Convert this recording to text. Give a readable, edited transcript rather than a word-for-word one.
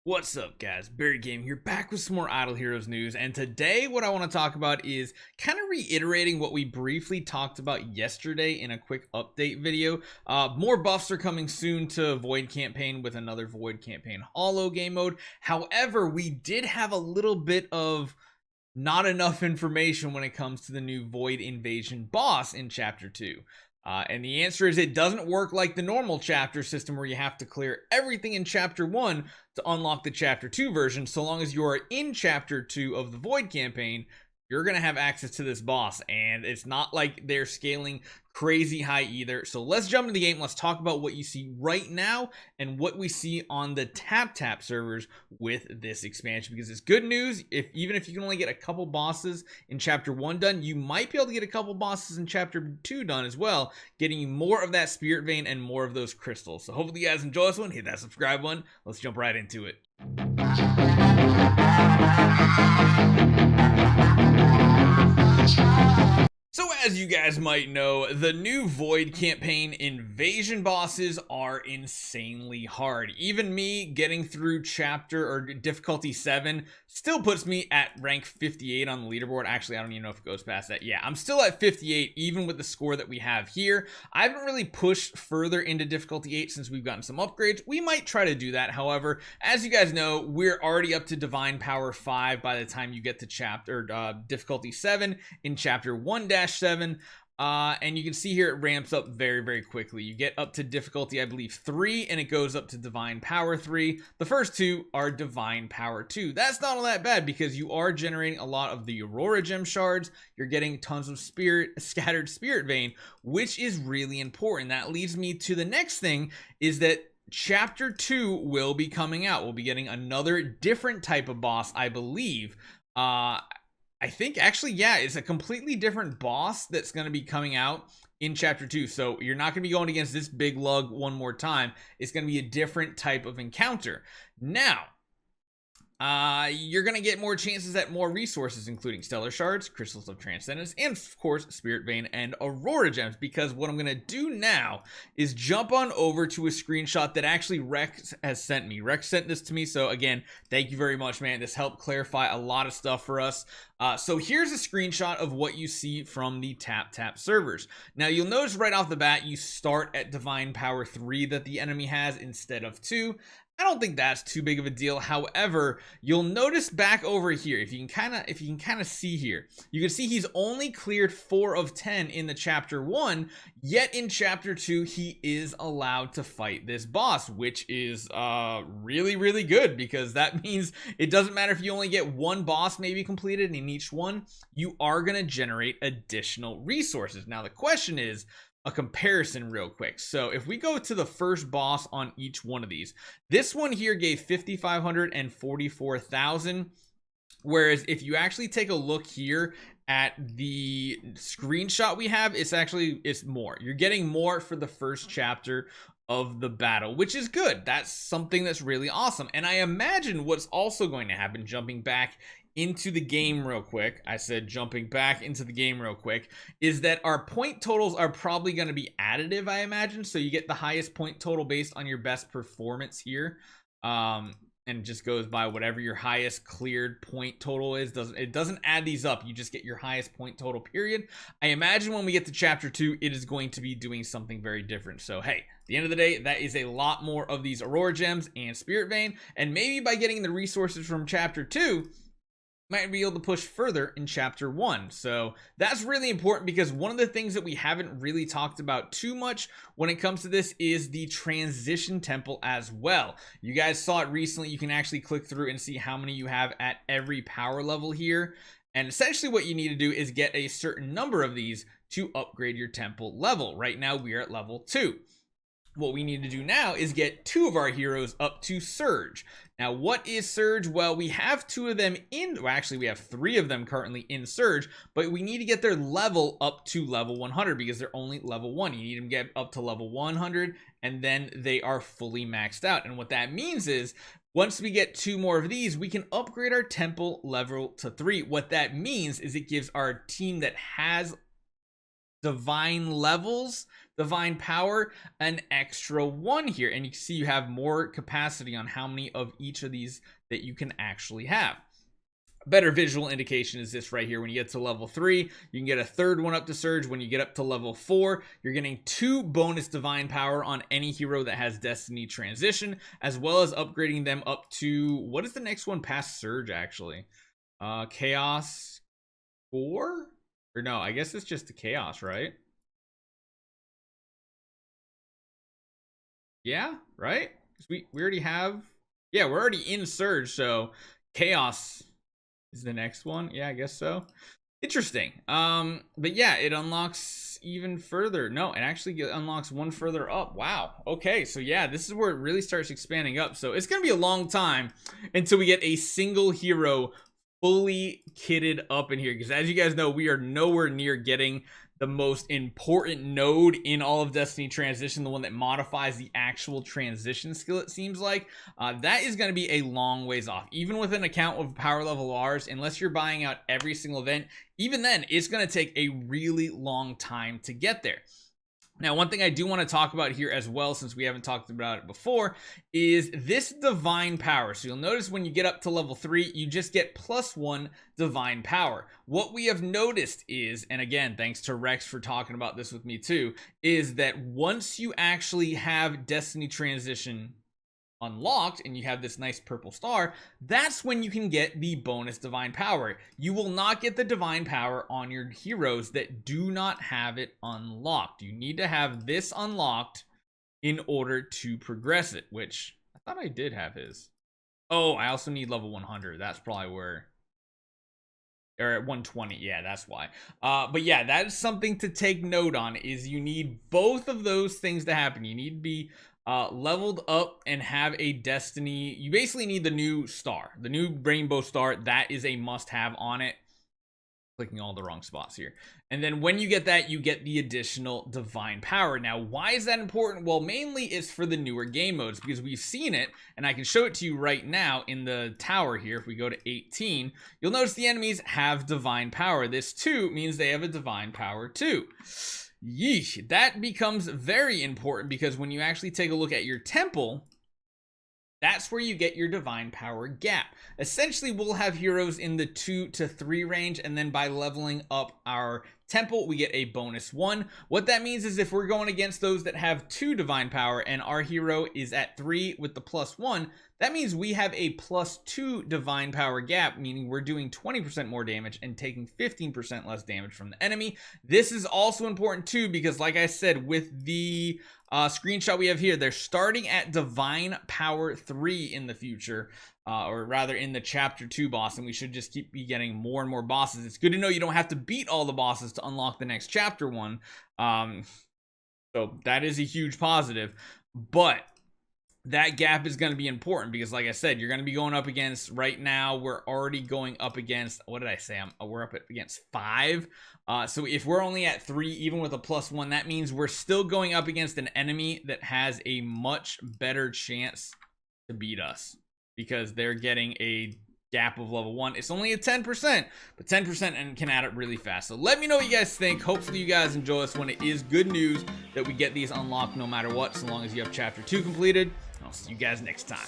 What's up, guys? Barry Game here, back with some more Idle Heroes news, and today what I want to talk about is kind of reiterating what we briefly talked about yesterday in a quick update video. More buffs are coming soon to Void Campaign with another Void Campaign Holo game mode. However, we did have a little bit of not enough information when it comes to the new Void Invasion boss in Chapter 2. And the answer is it doesn't work like the normal chapter system where you have to clear everything in Chapter 1 to unlock the Chapter 2 version. So long as you are in Chapter 2 of the Void campaign, you're going to have access to this boss. And it's not like they're scaling crazy high either. So let's jump into the game. Let's talk about what you see right now and what we see on the TapTap servers with this expansion, because it's good news. Even if you can only get a couple bosses in Chapter 1 done, you might be able to get a couple bosses in Chapter 2 done as well, getting you more of that Spiritvein and more of those crystals. So hopefully you guys enjoy this one. Hit that subscribe button. Let's jump right into it. So as you guys might know, the new Void Campaign Invasion bosses are insanely hard. Even me getting through chapter or difficulty 7 still puts me at rank 58 on the leaderboard. Actually, I don't even know if it goes past that. Yeah, I'm still at 58 even with the score that we have here. I haven't really pushed further into difficulty 8 since we've gotten some upgrades. We might try to do that. However, as you guys know, we're already up to Divine Power 5 by the time you get to chapter difficulty 7 in chapter 1-7. And you can see here it ramps up very quickly. You get up to difficulty, I believe, 3, and it goes up to Divine Power 3. The first two are Divine Power 2. That's not all that bad because you are generating a lot of the Aurora gem shards. You're getting tons of scattered Spiritvein, which is really important. That leads me to the next thing, is that Chapter 2 will be coming out. We'll be getting another different type of boss, I believe. I think actually, yeah, it's a completely different boss that's going to be coming out in Chapter 2. So you're not going to be going against this big lug one more time. It's going to be a different type of encounter. Now, you're going to get more chances at more resources, including Stellar Shards, Crystals of Transcendence, and of course, Spiritvein and Aurora Gems, because what I'm going to do now is jump on over to a screenshot that actually Rex has sent me. Rex sent this to me, so again, thank you very much, man. This helped clarify a lot of stuff for us. So here's a screenshot of what you see from the TapTap servers. Now, you'll notice right off the bat, you start at Divine Power 3 that the enemy has instead of 2. I don't think that's too big of a deal. However, you'll notice back over here, if you can kind of see here, you can see he's only cleared 4 of 10 in the Chapter 1, yet in Chapter 2 he is allowed to fight this boss, which is really good, because that means it doesn't matter if you only get one boss maybe completed in each one, you are going to generate additional resources. Now the question is a comparison real quick. So if we go to the first boss on each one of these, this one here gave 5,500 and 44,000. Whereas if you actually take a look here at the screenshot we have, it's more. You're getting more for the first chapter of the battle, which is good. That's something that's really awesome. And I imagine what's also going to happen, jumping back into the game real quick, I said jumping back into the game real quick, is that our point totals are probably going to be additive, I imagine. So you get the highest point total based on your best performance here. And it just goes by whatever your highest cleared point total is. It doesn't add these up. You just get your highest point total, period. I imagine when we get to Chapter 2, it is going to be doing something very different. So, hey, at the end of the day, that is a lot more of these Aurora Gems and Spiritvein. And maybe by getting the resources from Chapter 2, might be able to push further in Chapter 1. So that's really important, because one of the things that we haven't really talked about too much when it comes to this is the transition temple as well. You guys saw it recently. You can actually click through and see how many you have at every power level here. And essentially what you need to do is get a certain number of these to upgrade your temple level. Right now we are at level 2. What we need to do now is get 2 of our heroes up to Surge. Now, what is Surge? Well, we have 2 of them well, actually, we have 3 of them currently in Surge, but we need to get their level up to level 100 because they're only level 1. You need them to get up to level 100, and then they are fully maxed out. And what that means is, once we get 2 more of these, we can upgrade our temple level to 3. What that means is it gives our team that has divine levels divine power an extra 1 here, and you can see you have more capacity on how many of each of these that you can actually have. Better visual indication is this right here. When you get to level 3, you can get a third one up to Surge. When you get up to level 4, you're getting 2 bonus divine power on any hero that has Destiny Transition, as well as upgrading them up to, what is the next one past Surge actually? Chaos 4? Or no, I guess it's just the Chaos, right? Yeah, right? We already have, yeah, we're already in Surge, so Chaos is the next one. Yeah, I guess so. Interesting. But yeah, it unlocks even further. No, it actually unlocks one further up. Wow. Okay, so yeah, this is where it really starts expanding up. So it's gonna be a long time until we get a single hero fully kitted up in here, because as you guys know, we are nowhere near getting the most important node in all of Destiny Transition, the one that modifies the actual transition skill, it seems like. That is going to be a long ways off. Even with an account of power level Rs, unless you're buying out every single event, even then, it's going to take a really long time to get there. Now, one thing I do want to talk about here as well, since we haven't talked about it before, is this divine power. So you'll notice when you get up to level 3, you just get +1 divine power. What we have noticed is, and again, thanks to Rex for talking about this with me too, is that once you actually have Destiny Transition unlocked and you have this nice purple star, that's when you can get the bonus divine power. You will not get the divine power on your heroes that do not have it unlocked. You need to have this unlocked in order to progress it, which I thought I did have his. Oh, I also need level 100. That's probably where, or at 120. Yeah, that's why. But yeah, that is something to take note on, is you need both of those things to happen. You need to be leveled up and have a Destiny. You basically need the new star, the new rainbow star. That is a must have on it. Clicking all the wrong spots here. And then when you get that, you get the additional divine power. Now, why is that important? Well, mainly it's for the newer game modes, because we've seen it, and I can show it to you right now in the tower here. If we go to 18, you'll notice the enemies have divine power. This too means they have a divine power too. Yeesh, that becomes very important, because when you actually take a look at your temple, that's where you get your divine power gap. Essentially, we'll have heroes in the 2 to 3 range, and then by leveling up our temple, we get a bonus 1. What that means is if we're going against those that have 2 divine power and our hero is at 3 with the +1, that means we have a +2 divine power gap, meaning we're doing 20% more damage and taking 15% less damage from the enemy. This is also important too, because like I said, with the screenshot we have here, they're starting at divine power 3 in the future, or rather in the chapter 2 boss, and we should just keep getting more and more bosses. It's good to know you don't have to beat all the bosses to unlock the next chapter 1. So that is a huge positive, but that gap is going to be important, because like I said, you're going to be going up against, right now we're already going up against, what did I say, we're up against 5. So if we're only at 3, even with a +1, that means we're still going up against an enemy that has a much better chance to beat us, because they're getting a gap of level 1. It's only a 10%, but 10% and can add up really fast. So let me know what you guys think. Hopefully you guys enjoy this one. It is good news that we get these unlocked no matter what, so long as you have chapter 2 completed. I'll see you guys next time.